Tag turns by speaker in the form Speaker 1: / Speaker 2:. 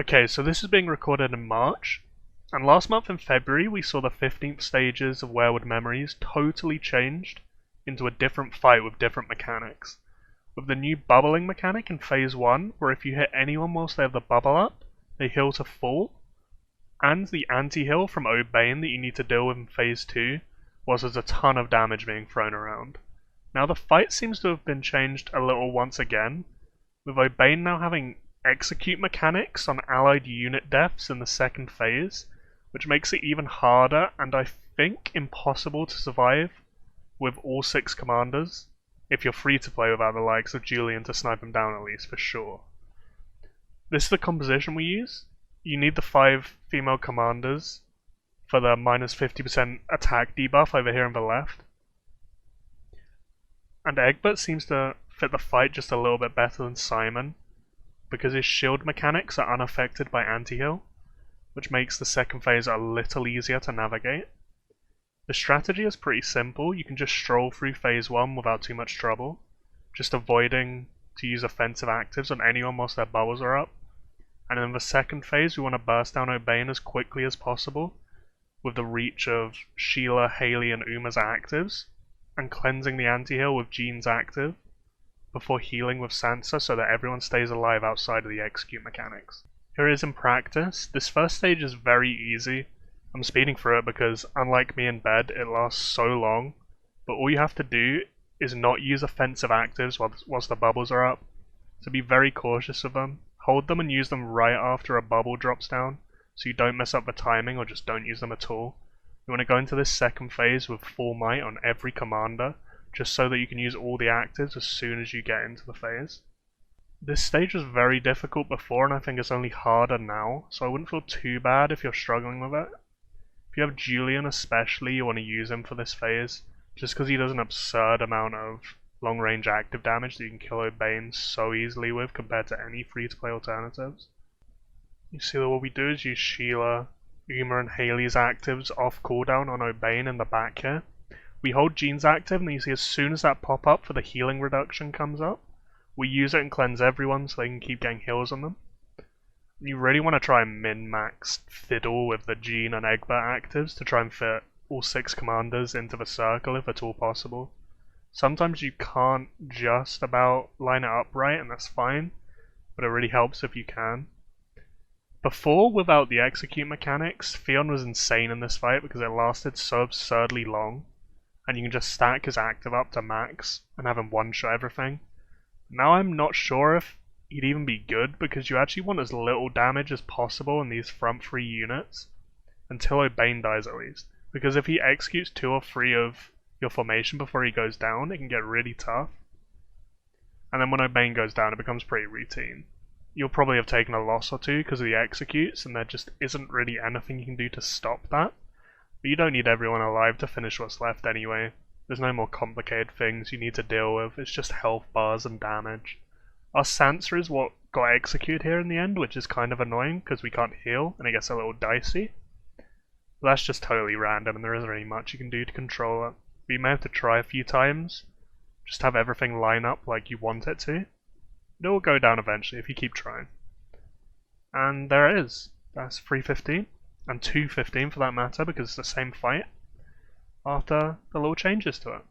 Speaker 1: Okay, so this is being recorded in March, and last month in February we saw the 15th stages of Weirwood Memories totally changed into a different fight with different mechanics. With the new bubbling mechanic in Phase 1, where if you hit anyone whilst they have the bubble up, they heal to full, and the anti-heal from Obane that you need to deal with in Phase 2, was there's a ton of damage being thrown around. Now the fight seems to have been changed a little once again, with Obane now having execute mechanics on allied unit deaths in the second phase, which makes it even harder and I think impossible to survive with all 6 commanders, if you're free to play without the likes of Julian to snipe him down at least for sure. This is the composition we use. You need the 5 female commanders for the minus 50% attack debuff over here on the left. And Egbert seems to fit the fight just a little bit better than Simon, because his shield mechanics are unaffected by anti-heal, which makes the second phase a little easier to navigate. The strategy is pretty simple. You can just stroll through phase 1 without too much trouble, just avoiding to use offensive actives on anyone whilst their bubbles are up. And in the second phase we want to burst down Obane as quickly as possible with the reach of Sheila, Haley and Uma's actives, and cleansing the anti-heal with Jean's active, before healing with Sansa so that everyone stays alive outside of the execute mechanics. Here it is in practice. This first stage is very easy. I'm speeding through it because, unlike me in bed, it lasts so long, but all you have to do is not use offensive actives whilst the bubbles are up, so be very cautious of them. Hold them and use them right after a bubble drops down, so you don't mess up the timing or just don't use them at all. You want to go into this second phase with full might on every commander, just so that you can use all the actives as soon as you get into the phase. This stage was very difficult before and I think it's only harder now, so I wouldn't feel too bad if you're struggling with it. If you have Julian especially, you want to use him for this phase, just because he does an absurd amount of long range active damage that you can kill Obane so easily with compared to any free to play alternatives. You see that what we do is use Sheila, Uma and Haley's actives off cooldown on Obane in the back here. We hold Jean's active and you see as soon as that pop up for the healing reduction comes up, we use it and cleanse everyone so they can keep getting heals on them. You really want to try and min-max fiddle with the Jean and Egbert actives to try and fit all 6 commanders into the circle if at all possible. Sometimes you can't just about line it up right and that's fine, but it really helps if you can. Before, without the execute mechanics, Theon was insane in this fight because it lasted so absurdly long, and you can just stack his active up to max and have him one-shot everything. Now I'm not sure if he'd even be good because you actually want as little damage as possible in these front 3 units, until Obane dies at least, because if he executes 2 or 3 of your formation before he goes down, it can get really tough. And then when Obane goes down, it becomes pretty routine. You'll probably have taken a loss or 2 because of the executes, and there just isn't really anything you can do to stop that. But you don't need everyone alive to finish what's left anyway. There's no more complicated things you need to deal with, it's just health bars and damage. Our Sansa is what got executed here in the end, which is kind of annoying because we can't heal and it gets a little dicey. But that's just totally random and there isn't really much you can do to control it. But you may have to try a few times, just have everything line up like you want it to. It will go down eventually if you keep trying. And there it is. That's 3:15, and 2:15 for that matter because it's the same fight, after the little changes to it.